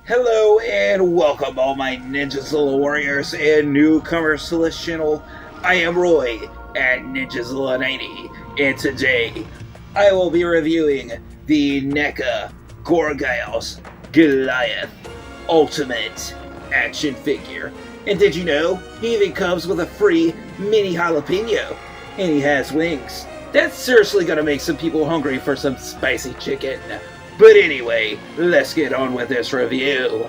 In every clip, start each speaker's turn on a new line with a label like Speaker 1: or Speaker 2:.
Speaker 1: Hello and welcome all my Ninjazilla warriors and newcomers to this channel. I am Roy at Ninjazilla90, and today I will be reviewing the NECA Gargoyles Goliath Ultimate action figure. And did you know, he even comes with a free mini jalapeno, and he has wings. That's seriously gonna make some people hungry for some spicy chicken. But anyway, let's get on with this review.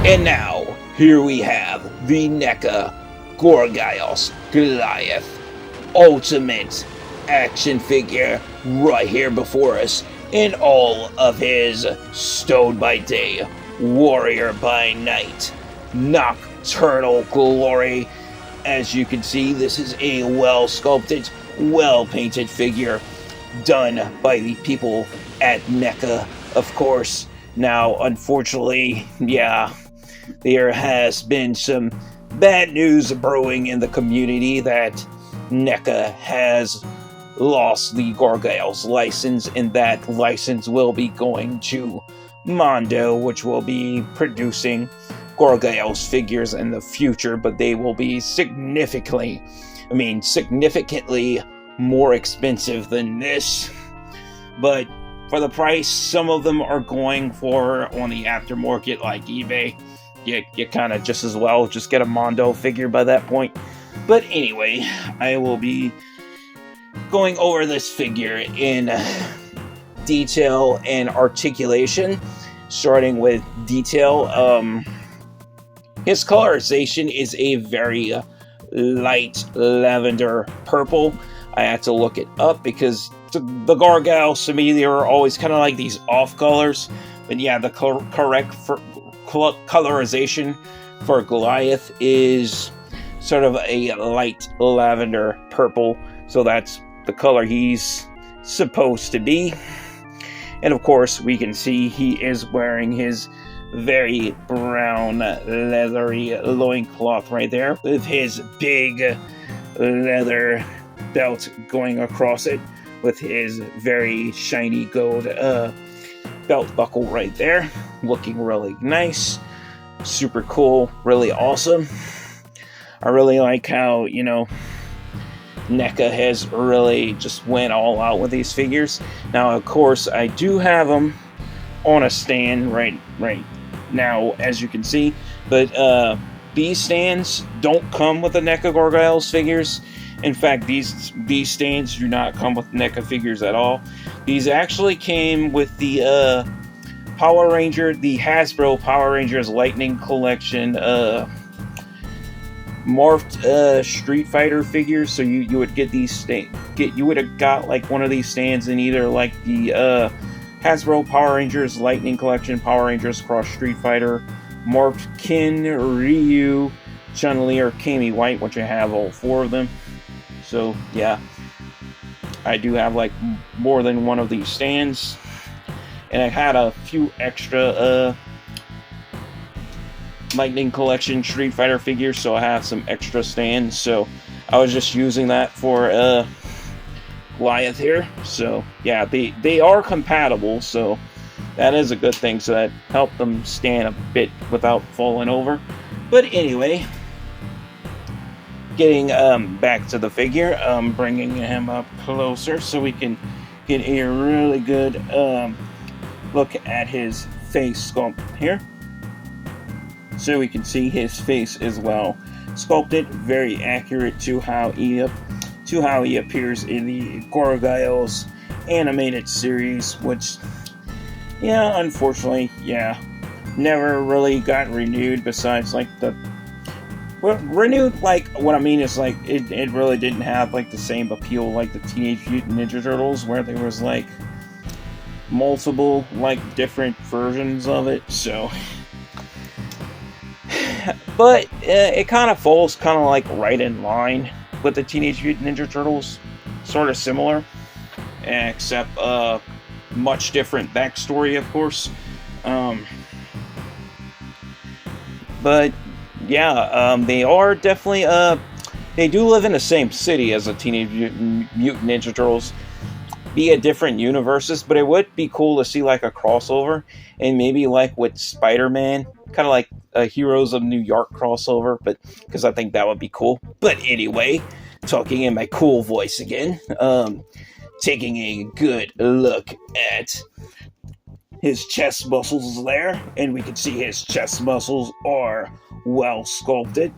Speaker 1: And now, here we have the NECA Gargoyles Goliath Ultimate action figure right here before us in all of his Stone by Day, Warrior by Night, Nocturnal Glory. As you can see, this is a well-sculpted, well-painted figure done by the people at NECA, of course. Now, unfortunately, there has been some bad news brewing in the community that NECA has lost the Gargoyles license, and that license will be going to Mondo, which will be producing Gargoyles figures in the future, but they will be significantly more expensive than this. But for the price some of them are going for on the aftermarket like eBay, you kind of just as well just get a Mondo figure by that point. But anyway, I will be going over this figure in detail and articulation, starting with detail. His colorization is a very light lavender purple. I had to look it up because the Gargoyles, to me, they were always kind of like these off colors. But yeah, the correct colorization for Goliath is sort of a light lavender purple. So that's the color he's supposed to be. And of course, we can see he is wearing his very brown leathery loincloth right there, with his big leather belt going across it, with his very shiny gold belt buckle right there, looking really nice, super cool, really awesome. I really like how, NECA has really just went all out with these figures. Now, of course, I do have them on a stand right now, as you can see, but these stands don't come with the NECA Gargoyles figures. In fact, these stands do not come with NECA figures at all. These actually came with the Hasbro Power Rangers Lightning Collection morphed Street Fighter figures. So you would get these you would have got like one of these stands in either like the Hasbro Power Rangers Lightning Collection, Power Rangers Cross Street Fighter, morphed Kin, Ryu, Chun-Li, or Kami White, which I have all four of them. So yeah, I do have like more than one of these stands, and I had a few extra Lightning Collection Street Fighter figures, so I have some extra stands. So I was just using that for Goliath here. So yeah, they are compatible, so that is a good thing. So that helped them stand a bit without falling over. But anyway, getting back to the figure, bringing him up closer so we can get a really good look at his face sculpt here. So we can see his face is well sculpted, very accurate to how he appears in the Gargoyles animated series, which, yeah, unfortunately, never really got renewed. Besides, like renewed, like what I mean is like it really didn't have like the same appeal like the Teenage Mutant Ninja Turtles, where there was like multiple like different versions of it. So, but it kind of falls kind of like right in line with the Teenage Mutant Ninja Turtles, sort of similar, except much different backstory, of course. But yeah, they are definitely they do live in the same city as the Teenage Mutant Ninja Turtles.
Speaker 2: be a different universes, but it would be cool to see like a crossover, and maybe like with Spider-Man, kind of like a Heroes of New York crossover, but because I think that would be cool. But anyway, talking in my cool voice again, taking a good look at his chest muscles there, and we can see his chest muscles are well sculpted.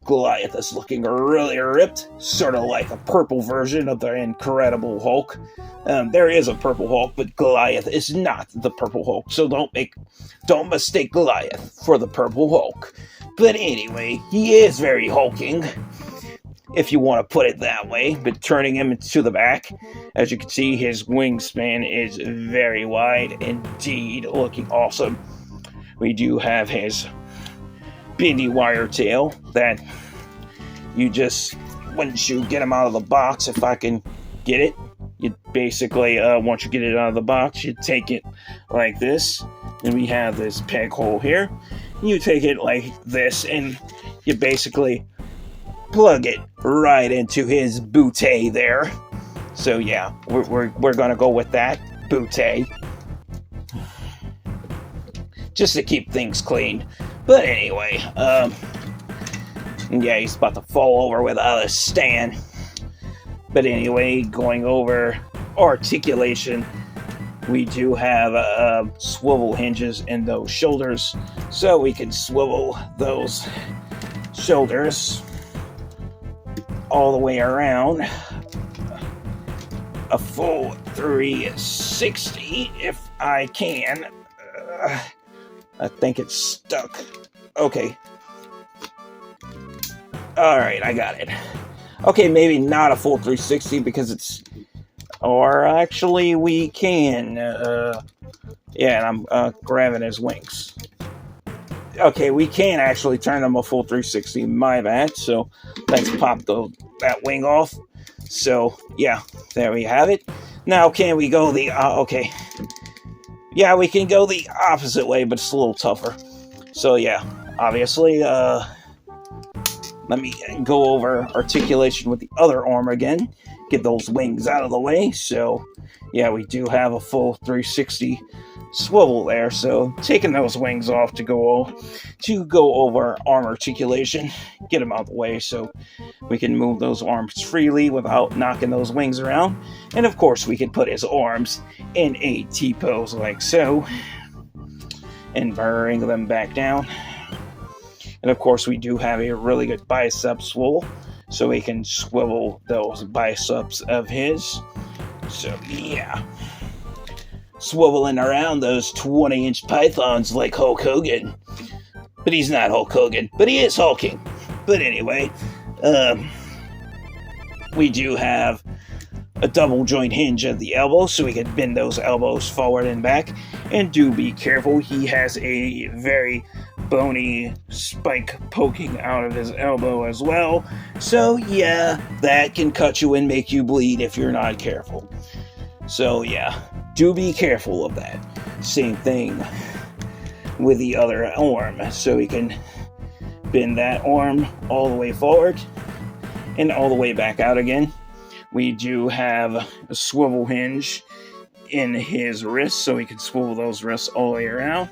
Speaker 2: Goliath is looking really ripped, sort of like a purple version of the Incredible Hulk. There is a Purple Hulk, but Goliath is not the Purple Hulk, so don't mistake Goliath for the Purple Hulk. But anyway, he is very hulking, if you want to put it that way. But turning him to the back, as you can see, his wingspan is very wide indeed, looking awesome. We do have his bendy wire tail that you just, once you get him out of the box, if I can get it, you basically, once you get it out of the box, you take it like this, and we have this peg hole here. You take it like this, and you basically plug it right into his bootay there. So yeah, we're gonna go with that bootay, just to keep things clean. But anyway, yeah, he's about to fall over without a stand. But anyway, going over articulation, we do have swivel hinges in those shoulders, so we can swivel those shoulders all the way around a full 360 if I can. I think it's stuck. Okay. Alright, I got it. Okay, maybe not a full 360 because it's... Or actually, we can. Yeah, and I'm grabbing his wings. Okay, we can actually turn them a full 360. My bad. So let's pop that wing off. So yeah, there we have it. Now, can we go the... okay. Yeah, we can go the opposite way, but it's a little tougher. So yeah, obviously, let me go over articulation with the other arm again. Get those wings out of the way. So yeah, we do have a full 360 swivel there. So taking those wings off to go over arm articulation, get them out of the way so we can move those arms freely without knocking those wings around. And of course, we can put his arms in a T-pose like so, and bring them back down. And of course, we do have a really good bicep swivel, so we can swivel those biceps of his. So yeah, swiveling around those 20-inch pythons like Hulk Hogan. But he's not Hulk Hogan, but he is hulking. But anyway, we do have a double joint hinge at the elbow, so we can bend those elbows forward and back. And do be careful, he has a very bony spike poking out of his elbow as well. So yeah, that can cut you and make you bleed if you're not careful. So yeah, do be careful of that. Same thing with the other arm. So we can bend that arm all the way forward and all the way back out again. We do have a swivel hinge in his wrist, so we can swivel those wrists all the way around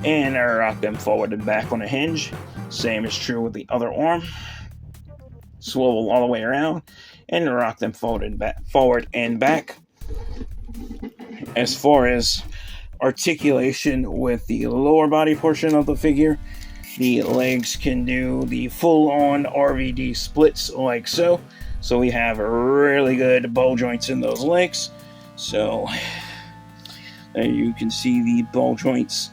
Speaker 2: and rock them forward and back on a hinge. Same is true with the other arm. Swivel all the way around and rock them forward and back. As far as articulation with the lower body portion of the figure, the legs can do the full-on RVD splits like so. So we have really good ball joints in those legs. So there you can see the ball joints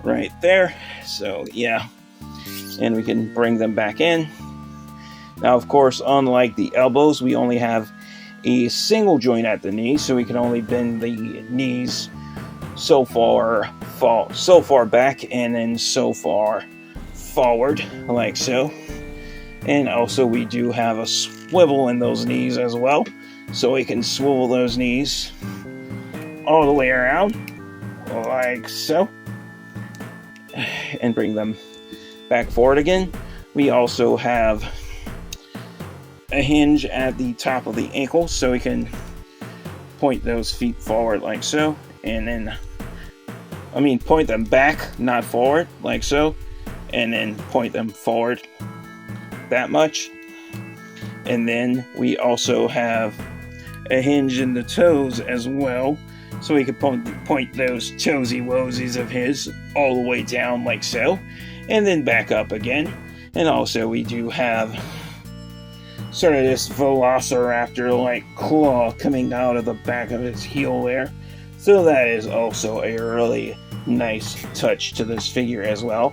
Speaker 2: right there. So yeah, and we can bring them back in. Now, of course, unlike the elbows, we only have a single joint at the knee, so we can only bend the knees so far back and then so far forward like so. And also we do have a swivel in those knees as well, so we can swivel those knees all the way around like so and bring them back forward again. We also have a hinge at the top of the ankle, so we can point those feet forward like so, and then, point them back, not forward, like so, and then point them forward that much. And then we also have a hinge in the toes as well, so we could point those toesy woesies of his all the way down like so, and then back up again. And also we do have sort of this velociraptor-like claw coming out of the back of his heel there. So that is also a really nice touch to this figure as well.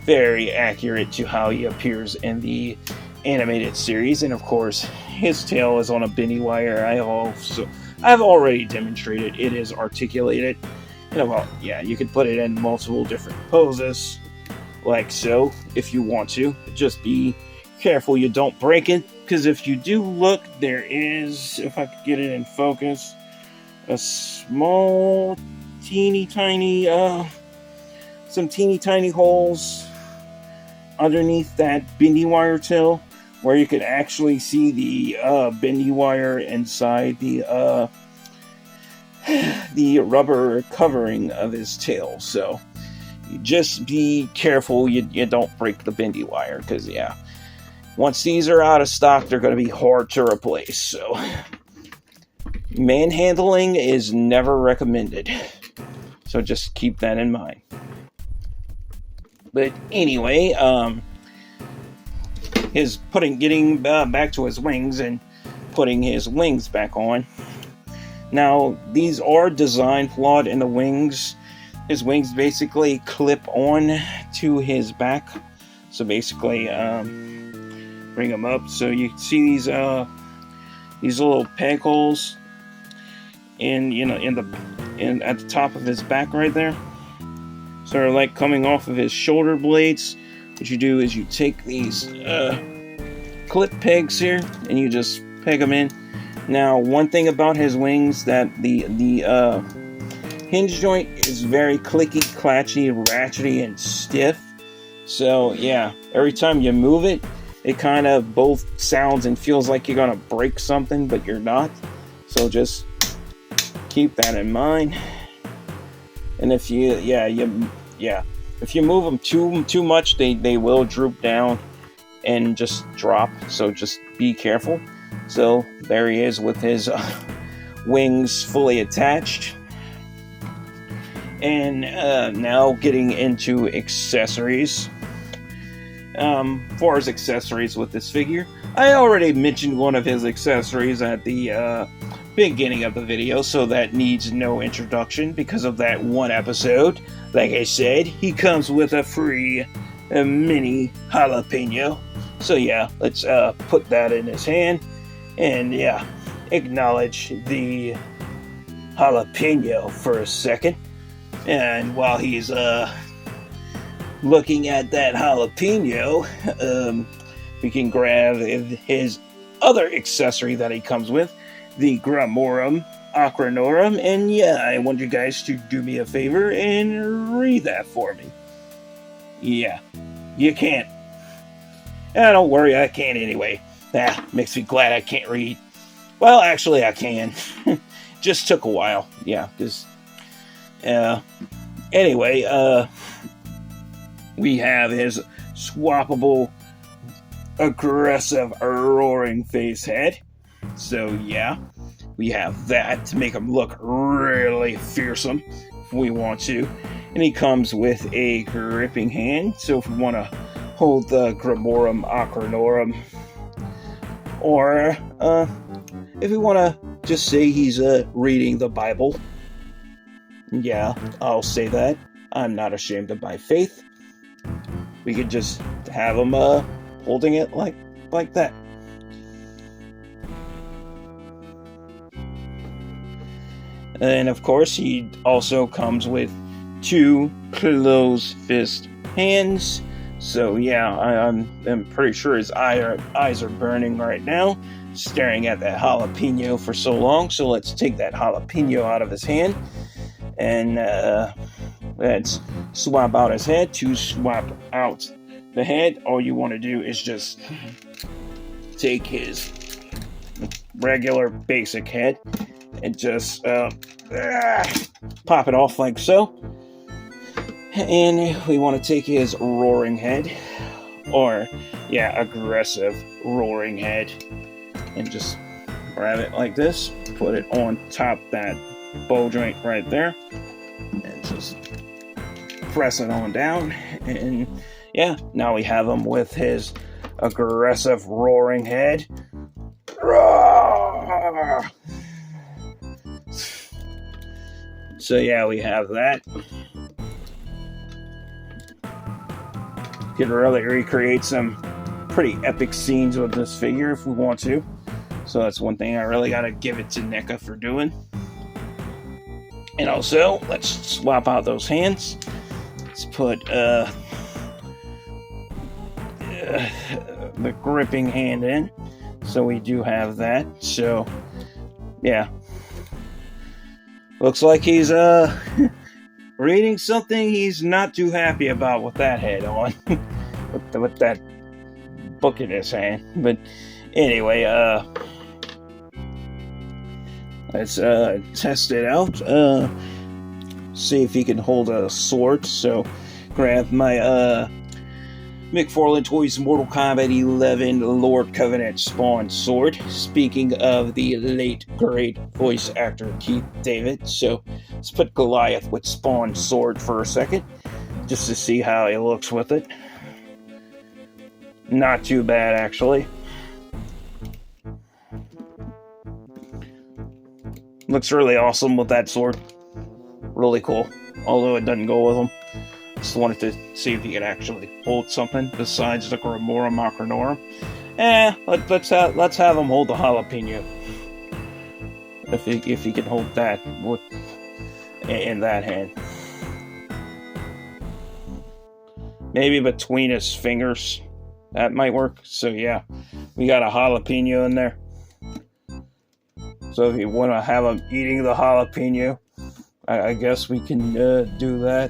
Speaker 2: Very accurate to how he appears in the animated series. And of course, his tail is on a bendy wire. I've already demonstrated it is articulated. You could put it in multiple different poses, like so, if you want to. Just be careful you don't break it, because if you do look, there is, if I could get it in focus, a small, teeny tiny holes underneath that bendy wire tail, where you could actually see the bendy wire inside the rubber covering of his tail. So just be careful you don't break the bendy wire, because once these are out of stock, they're going to be hard to replace. So manhandling is never recommended. So just keep that in mind. But anyway, getting back to his wings and putting his wings back on. Now, these are design flawed in the wings. His wings basically clip on to his back. So basically, bring them up. So you see these little peg holes at the top of his back right there. Sort of like coming off of his shoulder blades. What you do is you take these clip pegs here and you just peg them in. Now, one thing about his wings, that the hinge joint is very clicky, clatchy, ratchety, and stiff. So every time you move it, it kind of both sounds and feels like you're gonna break something, but you're not. So just keep that in mind. And if you move them too much, they will droop down and just drop. So just be careful. So there he is with his wings fully attached. And now getting into accessories. For his accessories with this figure, I already mentioned one of his accessories at the beginning of the video, so that needs no introduction because of that one episode. Like I said, he comes with a free mini jalapeno. So let's put that in his hand and acknowledge the jalapeno for a second. And while he's looking at that jalapeno, we can grab his other accessory that he comes with, the Gramorum Acronorum. And I want you guys to do me a favor and read that for me. You can't. Don't worry, I can anyway. Makes me glad I can't read. Well, actually, I can. Just took a while. Anyway, we have his swappable, aggressive, roaring face head. So we have that to make him look really fearsome if we want to. And he comes with a gripping hand. So if we want to hold the Gramorum Acronorum, or if we want to just say he's reading the Bible, I'll say that. I'm not ashamed of my faith. We could just have him holding it like that. And of course, he also comes with two closed fist hands. So I'm pretty sure his eyes are burning right now, staring at that jalapeno for so long. So let's take that jalapeno out of his hand and let's swap out his head. To swap out the head, all you want to do is just take his regular basic head and just pop it off like so. And we want to take his roaring head, or aggressive roaring head, and just grab it like this, put it on top that bow joint right there, and just press it on down. And yeah, now we have him with his aggressive roaring head. Roar! So yeah, we have that. Could really recreate some pretty epic scenes with this figure if we want to. So that's one thing I really gotta give it to NECA for doing. And also, let's swap out those hands. Let's put the gripping hand in. So we do have that. So yeah. Looks like he's reading something he's not too happy about with that head on. with that book in his hand. But anyway, let's test it out. See if he can hold a sword. So grab my McFarlane Toys Mortal Kombat 11 Lord Covenant Spawn sword. Speaking of the late great voice actor Keith David. So let's put Goliath with Spawn sword for a second, just to see how he looks with it. Not too bad, actually. Looks really awesome with that sword. Really cool. Although it doesn't go with him. Just wanted to see if he could actually hold something besides the Gamora Macronorum. Let's have him hold the jalapeno. If he can hold that in that hand. Maybe between his fingers. That might work. So yeah, we got a jalapeno in there. So if you want to have him eating the jalapeno, I guess we can do that.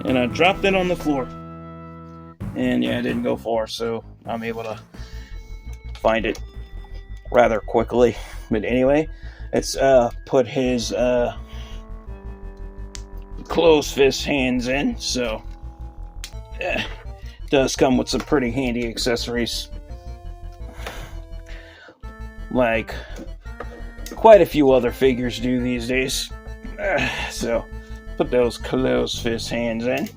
Speaker 2: And I dropped it on the floor. And yeah, it didn't go far, so I'm able to find it rather quickly. But anyway, let's put his closed fist hands in. So it does come with some pretty handy accessories, like quite a few other figures do these days. So put those closed fist hands in.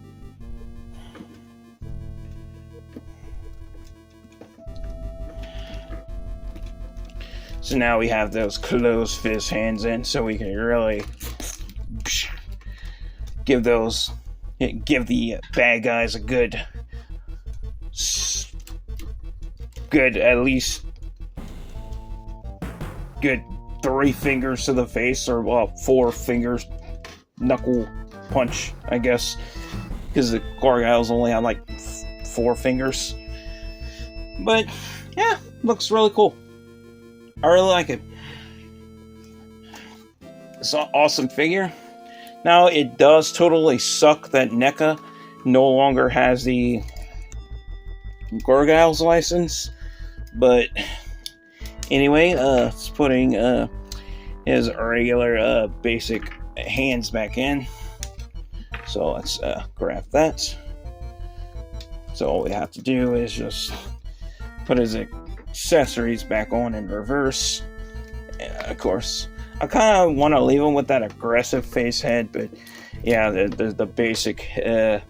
Speaker 2: So now we have those closed fist hands in, so we can really give the bad guys a good at least good 3 fingers to the face, or well, 4 fingers knuckle punch, I guess, because the gargoyles only have like 4 fingers. But yeah, looks really cool. I really like it. It's an awesome figure. Now, it does totally suck that NECA no longer has the Gargoyles license, but anyway, it's putting his regular basic hands back in. So let's grab that. So all we have to do is just put his accessories back on in reverse. Of course, I kind of want to leave him with that aggressive face head, but yeah, the basic head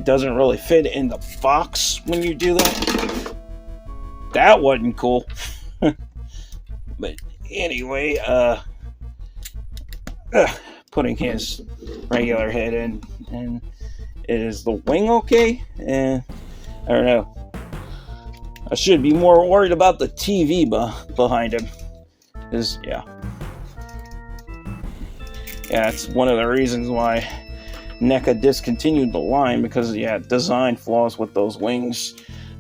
Speaker 2: doesn't really fit in the box when you do that. That wasn't cool. But anyway, putting his regular head in, and is the wing okay? I don't know. I should be more worried about the TV behind him. Yeah, it's one of the reasons why NECA discontinued the line, because design flaws with those wings.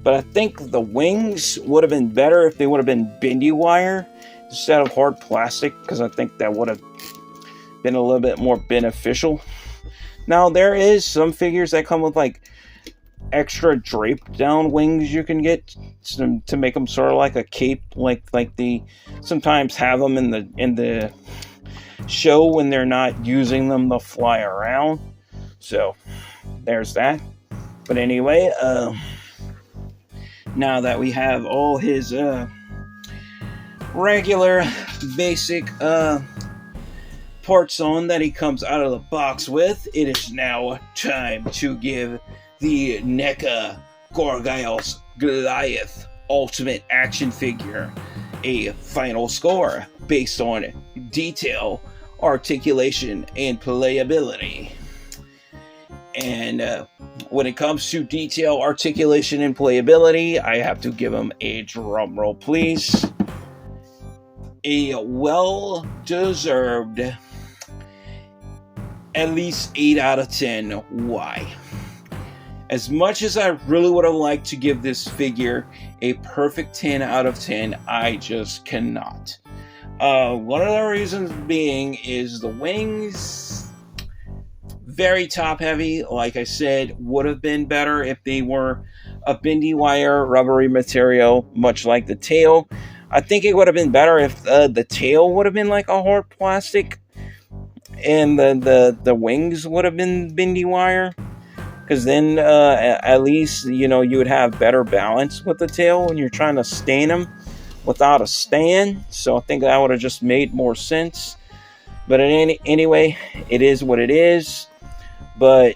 Speaker 2: But I think the wings would have been better if they would have been bendy wire instead of hard plastic, because I think that would have been a little bit more beneficial. Now, there is some figures that come with like extra draped down wings you can get to make them sort of like a cape, like they sometimes have them in the show when they're not using them to fly around. So there's that. But anyway, now that we have all his regular basic parts on that he comes out of the box with, it is now time to give the NECA Gargoyles Goliath Ultimate Action Figure a final score based on detail, articulation, and playability. And when it comes to detail, articulation, and playability, I have to give him a drum roll, please. A well-deserved at least 8 out of 10. Why? As much as I really would have liked to give this figure a perfect 10 out of 10, I just cannot. One of the reasons being is the wings, very top heavy. Like I said, would have been better if they were a bendy wire, rubbery material, much like the tail. I think it would have been better if the tail would have been like a hard plastic and the wings would have been bendy wire, because then at least you would have better balance with the tail when you're trying to stand them without a stand. So I think that would have just made more sense. But anyway, it is what it is. But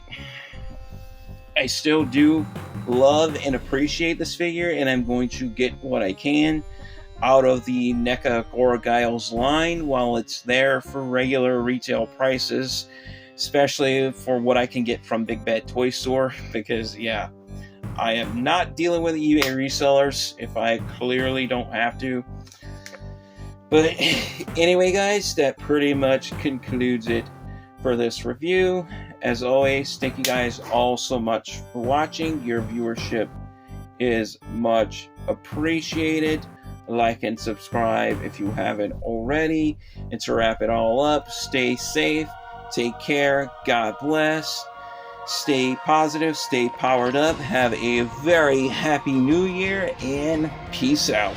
Speaker 2: I still do love and appreciate this figure, and I'm going to get what I can out of the NECA Gargoyles line while it's there for regular retail prices, especially for what I can get from Big Bad Toy Store, because yeah, I am not dealing with eBay resellers if I clearly don't have to. But anyway, guys, that pretty much concludes it for this review. As always, thank you guys all so much for watching. Your viewership is much appreciated. Like and subscribe if you haven't already. And to wrap it all up, stay safe, take care, God bless, stay positive, stay powered up, have a very happy new year, and peace out.